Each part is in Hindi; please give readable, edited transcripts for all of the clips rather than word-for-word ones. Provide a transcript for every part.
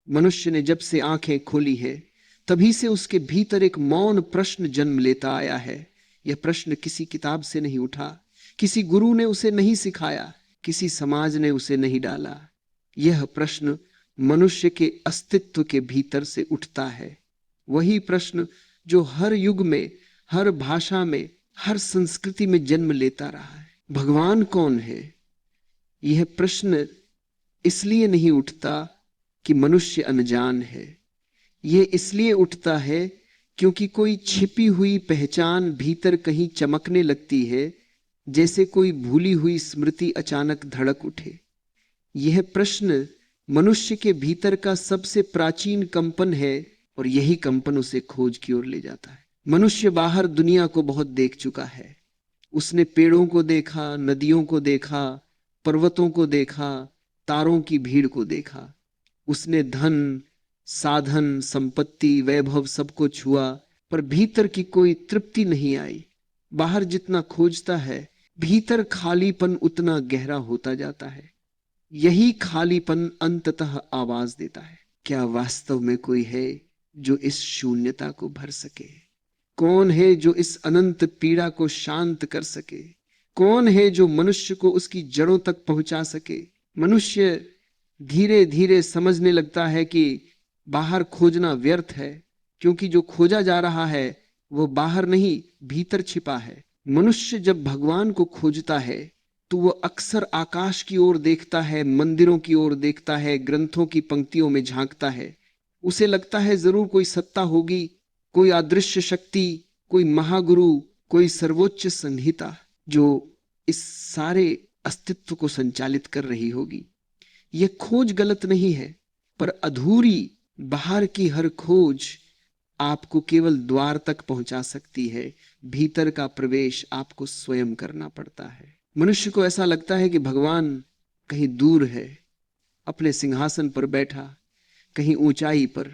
मनुष्य ने जब से आंखें खोली है तभी से उसके भीतर एक मौन प्रश्न जन्म लेता आया है। यह प्रश्न किसी किताब से नहीं उठा, किसी गुरु ने उसे नहीं सिखाया, किसी समाज ने उसे नहीं डाला। यह प्रश्न मनुष्य के अस्तित्व के भीतर से उठता है। वही प्रश्न जो हर युग में, हर भाषा में, हर संस्कृति में जन्म लेता रहा है। भगवान कौन है? यह प्रश्न इसलिए नहीं उठता कि मनुष्य अनजान है। यह इसलिए उठता है क्योंकि कोई छिपी हुई पहचान भीतर कहीं चमकने लगती है, जैसे कोई भूली हुई स्मृति अचानक धड़क उठे। यह प्रश्न मनुष्य के भीतर का सबसे प्राचीन कंपन है और यही कंपन उसे खोज की ओर ले जाता है। मनुष्य बाहर दुनिया को बहुत देख चुका है। उसने पेड़ों को देखा, नदियों को देखा, पर्वतों को देखा, तारों की भीड़ को देखा। उसने धन, साधन, संपत्ति, वैभव सबको छुआ, पर भीतर की कोई तृप्ति नहीं आई। बाहर जितना खोजता है, भीतर खालीपन उतना गहरा होता जाता है। यही खालीपन अंततः आवाज देता है, क्या वास्तव में कोई है जो इस शून्यता को भर सके? कौन है जो इस अनंत पीड़ा को शांत कर सके? कौन है जो मनुष्य को उसकी जड़ों तक पहुंचा सके? मनुष्य धीरे धीरे समझने लगता है कि बाहर खोजना व्यर्थ है, क्योंकि जो खोजा जा रहा है वो बाहर नहीं, भीतर छिपा है। मनुष्य जब भगवान को खोजता है तो वो अक्सर आकाश की ओर देखता है, मंदिरों की ओर देखता है, ग्रंथों की पंक्तियों में झांकता है। उसे लगता है जरूर कोई सत्ता होगी, कोई अदृश्य शक्ति, कोई महागुरु, कोई सर्वोच्च संहिता जो इस सारे अस्तित्व को संचालित कर रही होगी। यह खोज गलत नहीं है, पर अधूरी बाहर की हर खोज आपको केवल द्वार तक पहुंचा सकती है। भीतर का प्रवेश आपको स्वयं करना पड़ता है। मनुष्य को ऐसा लगता है कि भगवान कहीं दूर है, अपने सिंहासन पर बैठा, कहीं ऊंचाई पर,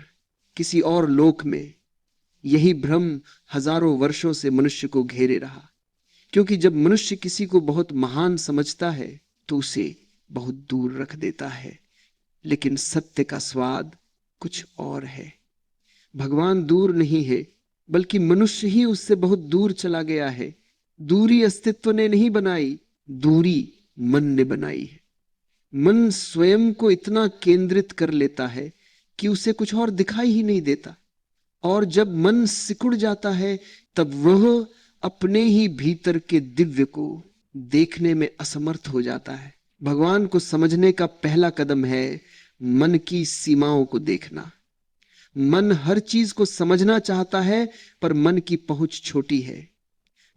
किसी और लोक में। यही भ्रम हजारों वर्षों से मनुष्य को घेरे रहा, क्योंकि जब मनुष्य किसी को बहुत महान समझता है तो उसे बहुत दूर रख देता है। लेकिन सत्य का स्वाद कुछ और है। भगवान दूर नहीं है, बल्कि मनुष्य ही उससे बहुत दूर चला गया है। दूरी अस्तित्व ने नहीं बनाई, दूरी मन ने बनाई है। मन स्वयं को इतना केंद्रित कर लेता है कि उसे कुछ और दिखाई ही नहीं देता, और जब मन सिकुड़ जाता है तब वह अपने ही भीतर के दिव्य को देखने में असमर्थ हो जाता है। भगवान को समझने का पहला कदम है मन की सीमाओं को देखना। मन हर चीज को समझना चाहता है, पर मन की पहुंच छोटी है।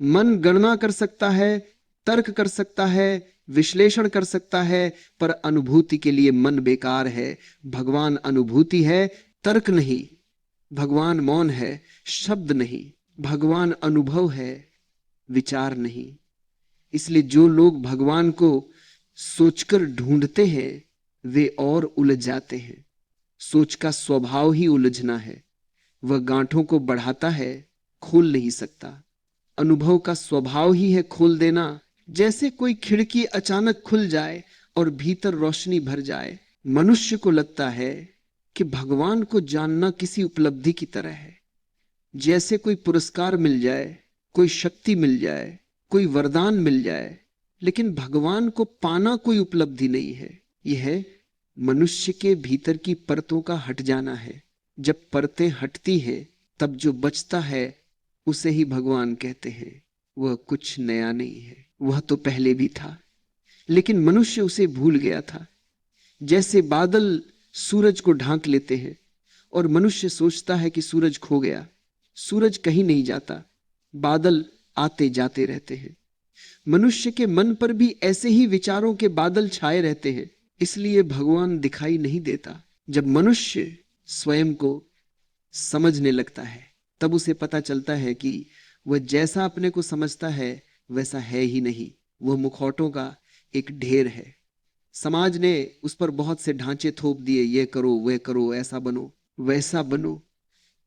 मन गणना कर सकता है, तर्क कर सकता है, विश्लेषण कर सकता है, पर अनुभूति के लिए मन बेकार है। भगवान अनुभूति है, तर्क नहीं। भगवान मौन है, शब्द नहीं। भगवान अनुभव है, विचार नहीं। इसलिए जो लोग भगवान को सोचकर ढूंढते हैं वे और उलझ जाते हैं। सोच का स्वभाव ही उलझना है। वह गांठों को बढ़ाता है, खोल नहीं सकता। अनुभव का स्वभाव ही है खोल देना। जैसे कोई खिड़की अचानक खुल जाए और भीतर रोशनी भर जाए। मनुष्य को लगता है कि भगवान को जानना किसी उपलब्धि की तरह है, जैसे कोई पुरस्कार मिल जाए, कोई शक्ति मिल जाए, कोई वरदान मिल जाए। लेकिन भगवान को पाना कोई उपलब्धि नहीं है। यह मनुष्य के भीतर की परतों का हट जाना है। जब परतें हटती हैं तब जो बचता है उसे ही भगवान कहते हैं। वह कुछ नया नहीं है, वह तो पहले भी था, लेकिन मनुष्य उसे भूल गया था। जैसे बादल सूरज को ढांक लेते हैं और मनुष्य सोचता है कि सूरज खो गया। सूरज कहीं नहीं जाता, बादल आते जाते रहते हैं। मनुष्य के मन पर भी ऐसे ही विचारों के बादल छाए रहते हैं, इसलिए भगवान दिखाई नहीं देता। जब मनुष्य स्वयं को समझने लगता है तब उसे पता चलता है कि वह जैसा अपने को समझता है वैसा है ही नहीं। वह मुखौटों का एक ढेर है। समाज ने उस पर बहुत से ढांचे थोप दिए, ये करो, वह करो, ऐसा बनो, वैसा बनो,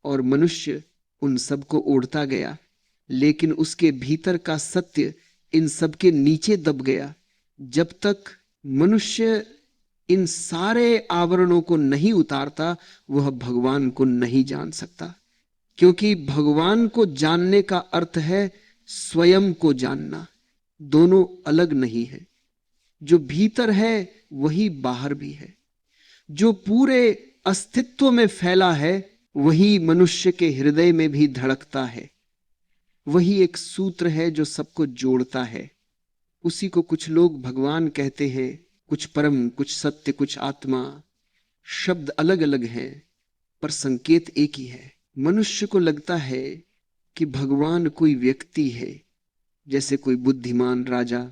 और मनुष्य उन सबको ओढ़ता गया। लेकिन उसके भीतर का सत्य इन सब के नीचे दब गया। जब तक मनुष्य इन सारे आवरणों को नहीं उतारता, वह भगवान को नहीं जान सकता। क्योंकि भगवान को जानने का अर्थ है स्वयं को जानना। दोनों अलग नहीं है। जो भीतर है वही बाहर भी है। जो पूरे अस्तित्व में फैला है वही मनुष्य के हृदय में भी धड़कता है। वही एक सूत्र है जो सबको जोड़ता है। उसी को कुछ लोग भगवान कहते हैं, कुछ परम, कुछ सत्य, कुछ आत्मा। शब्द अलग अलग हैं पर संकेत एक ही है। मनुष्य को लगता है कि भगवान कोई व्यक्ति है, जैसे कोई बुद्धिमान राजा,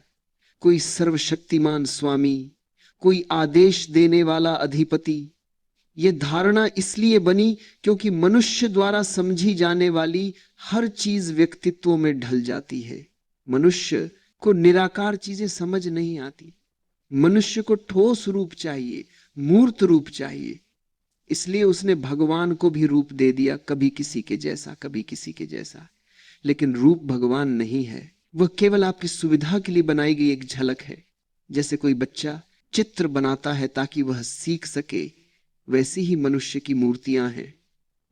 कोई सर्वशक्तिमान स्वामी, कोई आदेश देने वाला अधिपति। यह धारणा इसलिए बनी क्योंकि मनुष्य द्वारा समझी जाने वाली हर चीज व्यक्तित्व में ढल जाती है। मनुष्य को निराकार चीजें समझ नहीं आती। मनुष्य को ठोस रूप चाहिए, मूर्त रूप चाहिए। इसलिए उसने भगवान को भी रूप दे दिया, कभी किसी के जैसा, कभी किसी के जैसा। लेकिन रूप भगवान नहीं है, वह केवल आपकी सुविधा के लिए बनाई गई एक झलक है। जैसे कोई बच्चा चित्र बनाता है ताकि वह सीख सके, वैसी ही मनुष्य की मूर्तियां हैं।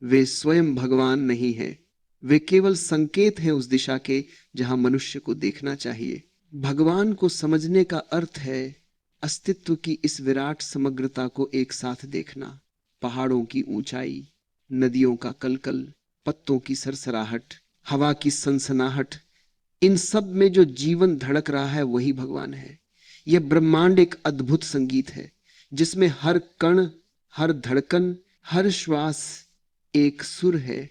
वे स्वयं भगवान नहीं है, वे केवल संकेत हैं उस दिशा के जहां मनुष्य को देखना चाहिए। भगवान को समझने का अर्थ है अस्तित्व की इस विराट समग्रता को एक साथ देखना। पहाड़ों की ऊंचाई, नदियों का कलकल, पत्तों की सरसराहट, हवा की सनसनाहट, इन सब में जो जीवन धड़क रहा है वही भगवान है। यह ब्रह्मांड एक अद्भुत संगीत है जिसमें हर कण, हर धड़कन, हर श्वास एक सुर है।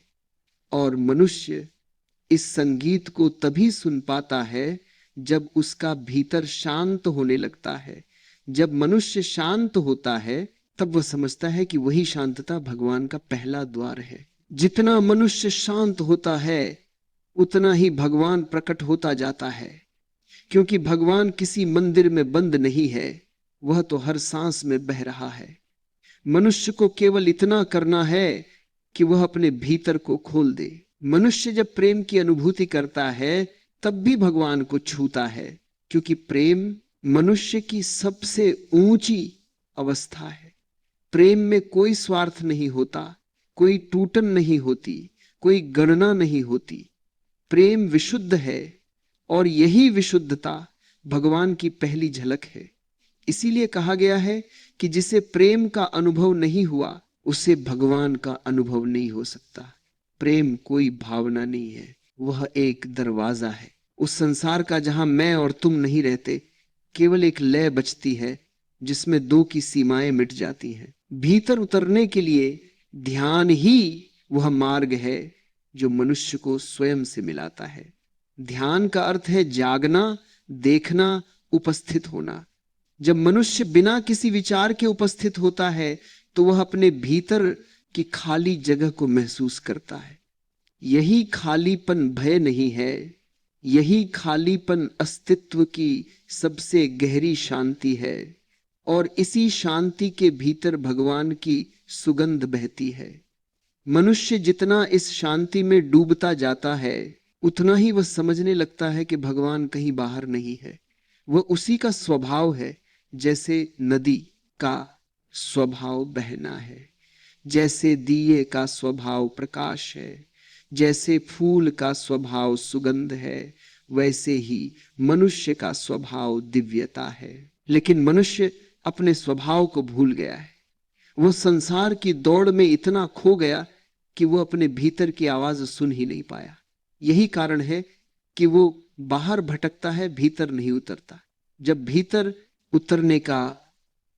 और मनुष्य इस संगीत को तभी सुन पाता है जब उसका भीतर शांत होने लगता है। जब मनुष्य शांत होता है तब वह समझता है कि वही शांतता भगवान का पहला द्वार है। जितना मनुष्य शांत होता है उतना ही भगवान प्रकट होता जाता है। क्योंकि भगवान किसी मंदिर में बंद नहीं है, वह तो हर सांस में बह रहा है। मनुष्य को केवल इतना करना है कि वह अपने भीतर को खोल दे। मनुष्य जब प्रेम की अनुभूति करता है तब भी भगवान को छूता है, क्योंकि प्रेम मनुष्य की सबसे ऊंची अवस्था है। प्रेम में कोई स्वार्थ नहीं होता, कोई टूटन नहीं होती, कोई गणना नहीं होती। प्रेम विशुद्ध है और यही विशुद्धता भगवान की पहली झलक है। इसीलिए कहा गया है कि जिसे प्रेम का अनुभव नहीं हुआ उसे भगवान का अनुभव नहीं हो सकता। प्रेम कोई भावना नहीं है, वह एक दरवाजा है उस संसार का जहां मैं और तुम नहीं रहते। केवल एक लय बचती है जिसमें दो की सीमाएं मिट जाती हैं। भीतर उतरने के लिए ध्यान ही वह मार्ग है जो मनुष्य को स्वयं से मिलाता है। ध्यान का अर्थ है जागना, देखना, उपस्थित होना। जब मनुष्य बिना किसी विचार के उपस्थित होता है तो वह अपने भीतर की खाली जगह को महसूस करता है। यही खालीपन भय नहीं है, यही खालीपन अस्तित्व की सबसे गहरी शांति है। और इसी शांति के भीतर भगवान की सुगंध बहती है। मनुष्य जितना इस शांति में डूबता जाता है उतना ही वह समझने लगता है कि भगवान कहीं बाहर नहीं है। वह उसी का स्वभाव है। जैसे नदी का स्वभाव बहना है, जैसे दिए का स्वभाव प्रकाश है, जैसे फूल का स्वभाव सुगंध है, वैसे ही मनुष्य का स्वभाव दिव्यता है। लेकिन मनुष्य अपने स्वभाव को भूल गया है। वह संसार की दौड़ में इतना खो गया कि वह अपने भीतर की आवाज सुन ही नहीं पाया। यही कारण है कि वो बाहर भटकता है, भीतर नहीं उतरता। जब भीतर उतरने का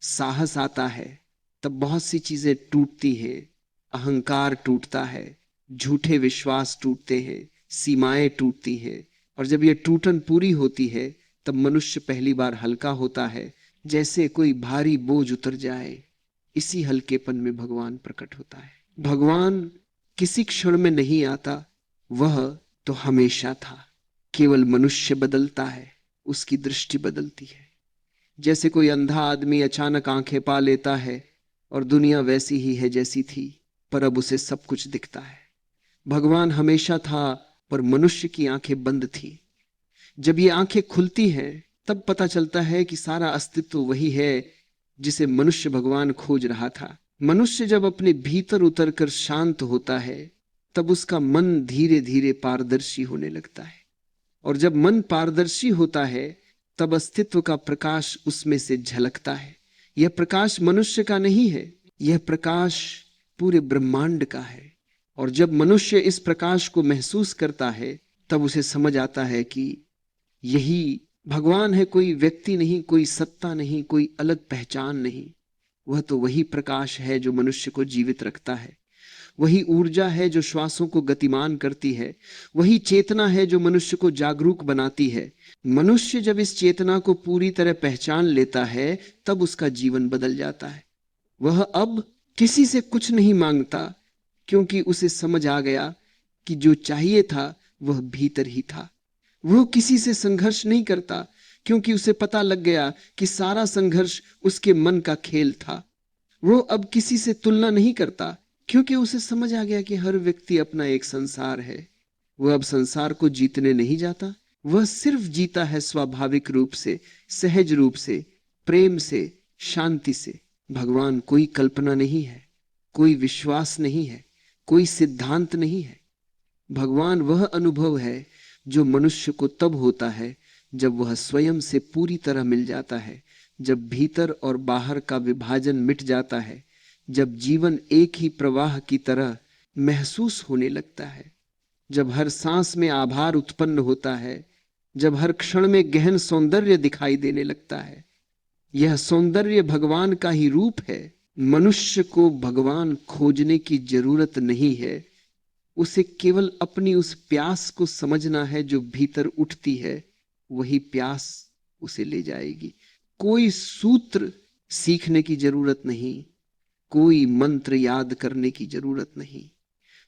साहस आता है तब बहुत सी चीजें टूटती हैं। अहंकार टूटता है, झूठे विश्वास टूटते हैं, सीमाएं टूटती हैं। और जब यह टूटन पूरी होती है तब मनुष्य पहली बार हल्का होता है, जैसे कोई भारी बोझ उतर जाए। इसी हल्केपन में भगवान प्रकट होता है। भगवान किसी क्षण में नहीं आता, वह तो हमेशा था। केवल मनुष्य बदलता है, उसकी दृष्टि बदलती है। जैसे कोई अंधा आदमी अचानक आंखें पा लेता है और दुनिया वैसी ही है जैसी थी, पर अब उसे सब कुछ दिखता है। भगवान हमेशा था पर मनुष्य की आंखें बंद थी। जब ये आंखें खुलती हैं तब पता चलता है कि सारा अस्तित्व वही है जिसे मनुष्य भगवान खोज रहा था। मनुष्य जब अपने भीतर उतरकर शांत होता है तब उसका मन धीरे धीरे पारदर्शी होने लगता है, और जब मन पारदर्शी होता है तब अस्तित्व का प्रकाश उसमें से झलकता है। यह प्रकाश मनुष्य का नहीं है, यह प्रकाश पूरे ब्रह्मांड का है। और जब मनुष्य इस प्रकाश को महसूस करता है तब उसे समझ आता है कि यही भगवान है, कोई व्यक्ति नहीं, कोई सत्ता नहीं, कोई अलग पहचान नहीं। वह तो वही प्रकाश है जो मनुष्य को जीवित रखता है, वही ऊर्जा है जो श्वासों को गतिमान करती है, वही चेतना है जो मनुष्य को जागरूक बनाती है। मनुष्य जब इस चेतना को पूरी तरह पहचान लेता है तब उसका जीवन बदल जाता है। वह अब किसी से कुछ नहीं मांगता, क्योंकि उसे समझ आ गया कि जो चाहिए था वह भीतर ही था। वो किसी से संघर्ष नहीं करता, क्योंकि उसे पता लग गया कि सारा संघर्ष उसके मन का खेल था। वो अब किसी से तुलना नहीं करता, क्योंकि उसे समझ आ गया कि हर व्यक्ति अपना एक संसार है। वह अब संसार को जीतने नहीं जाता, वह सिर्फ जीता है स्वाभाविक रूप से, सहज रूप से, प्रेम से, शांति से। भगवान कोई कल्पना नहीं है, कोई विश्वास नहीं है, कोई सिद्धांत नहीं है। भगवान वह अनुभव है जो मनुष्य को तब होता है जब वह स्वयं से पूरी तरह मिल जाता है, जब भीतर और बाहर का विभाजन मिट जाता है, जब जीवन एक ही प्रवाह की तरह महसूस होने लगता है, जब हर सांस में आभार उत्पन्न होता है, जब हर क्षण में गहन सौंदर्य दिखाई देने लगता है। यह सौंदर्य भगवान का ही रूप है। मनुष्य को भगवान खोजने की जरूरत नहीं है, उसे केवल अपनी उस प्यास को समझना है जो भीतर उठती है, वही प्यास उसे ले जाएगी। कोई सूत्र सीखने की जरूरत नहीं, कोई मंत्र याद करने की जरूरत नहीं।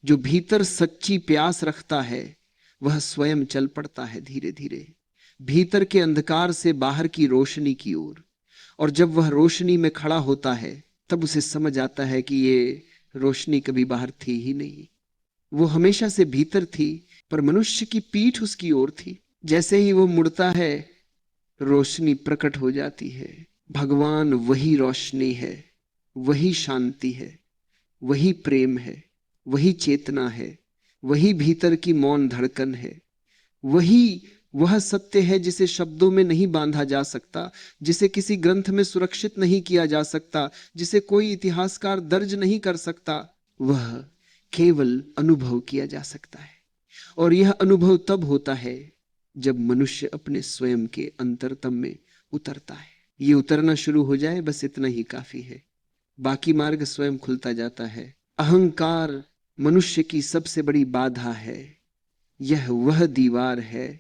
जो भीतर सच्ची प्यास रखता है वह स्वयं चल पड़ता है धीरे धीरे भीतर के अंधकार से बाहर की रोशनी की ओर। और जब वह रोशनी में खड़ा होता है तब उसे समझ आता है कि ये रोशनी कभी बाहर थी ही नहीं, वो हमेशा से भीतर थी, पर मनुष्य की पीठ उसकी ओर थी। जैसे ही वो मुड़ता है रोशनी प्रकट हो जाती है। भगवान वही रोशनी है, वही शांति है, वही प्रेम है, वही चेतना है, वही भीतर की मौन धड़कन है, वही वह सत्य है जिसे शब्दों में नहीं बांधा जा सकता, जिसे किसी ग्रंथ में सुरक्षित नहीं किया जा सकता, जिसे कोई इतिहासकार दर्ज नहीं कर सकता। वह केवल अनुभव किया जा सकता है, और यह अनुभव तब होता है जब मनुष्य अपने स्वयं के अंतरतम में उतरता है। ये उतरना शुरू हो जाए, बस इतना ही काफी है, बाकी मार्ग स्वयं खुलता जाता है। अहंकार मनुष्य की सबसे बड़ी बाधा है। यह वह दीवार है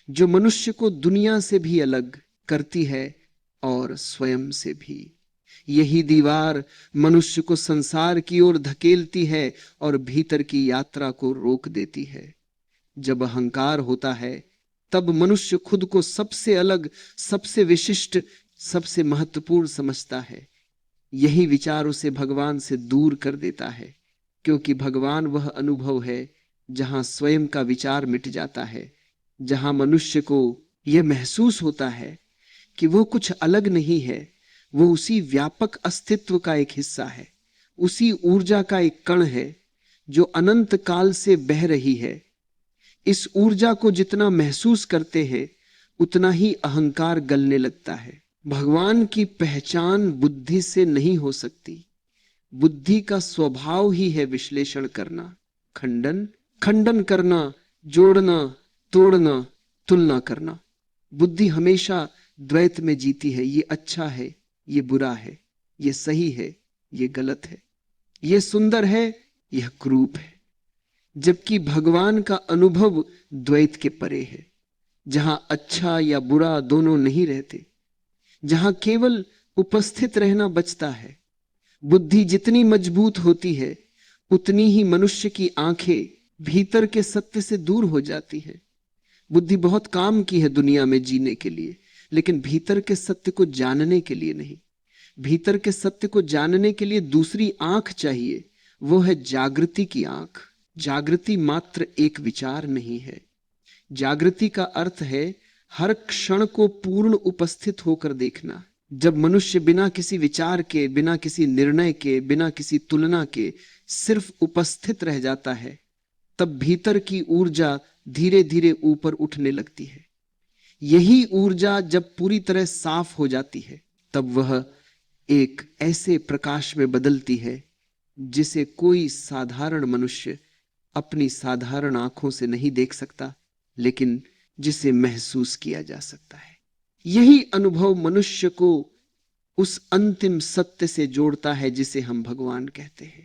जो मनुष्य को दुनिया से भी अलग करती है और स्वयं से भी। यही दीवार मनुष्य को संसार की ओर धकेलती है और भीतर की यात्रा को रोक देती है। जब अहंकार होता है तब मनुष्य खुद को सबसे अलग, सबसे विशिष्ट, सबसे महत्वपूर्ण समझता है। यही विचार उसे भगवान से दूर कर देता है, क्योंकि भगवान वह अनुभव है जहां स्वयं का विचार मिट जाता है, जहां मनुष्य को यह महसूस होता है कि वो कुछ अलग नहीं है, वो उसी व्यापक अस्तित्व का एक हिस्सा है, उसी ऊर्जा का एक कण है जो अनंत काल से बह रही है। इस ऊर्जा को जितना महसूस करते हैं उतना ही अहंकार गलने लगता है। भगवान की पहचान बुद्धि से नहीं हो सकती। बुद्धि का स्वभाव ही है विश्लेषण करना, खंडन करना, जोड़ना, तोड़ना, तुलना करना। बुद्धि हमेशा द्वैत में जीती है, ये अच्छा है, ये बुरा है, ये सही है, ये गलत है, ये सुंदर है, यह क्रूप है। जबकि भगवान का अनुभव द्वैत के परे है, जहां अच्छा या बुरा दोनों नहीं रहते, जहां केवल उपस्थित रहना बचता है। बुद्धि जितनी मजबूत होती है उतनी ही मनुष्य की आंखें भीतर के सत्य से दूर हो जाती है। बुद्धि बहुत काम की है दुनिया में जीने के लिए, लेकिन भीतर के सत्य को जानने के लिए नहीं। भीतर के सत्य को जानने के लिए दूसरी आंख चाहिए, वो है जागृति की आंख। जागृति मात्र एक विचार नहीं है। जागृति का अर्थ है हर क्षण को पूर्ण उपस्थित होकर देखना, जब मनुष्य बिना किसी विचार के, बिना किसी निर्णय के, बिना किसी तुलना के सिर्फ उपस्थित रह जाता है, तब भीतर की ऊर्जा धीरे धीरे ऊपर उठने लगती है। यही ऊर्जा जब पूरी तरह साफ हो जाती है, तब वह एक ऐसे प्रकाश में बदलती है जिसे कोई साधारण मनुष्य अपनी साधारण आंखों से नहीं देख सकता, लेकिन जिसे महसूस किया जा सकता है। यही अनुभव मनुष्य को उस अंतिम सत्य से जोड़ता है जिसे हम भगवान कहते हैं।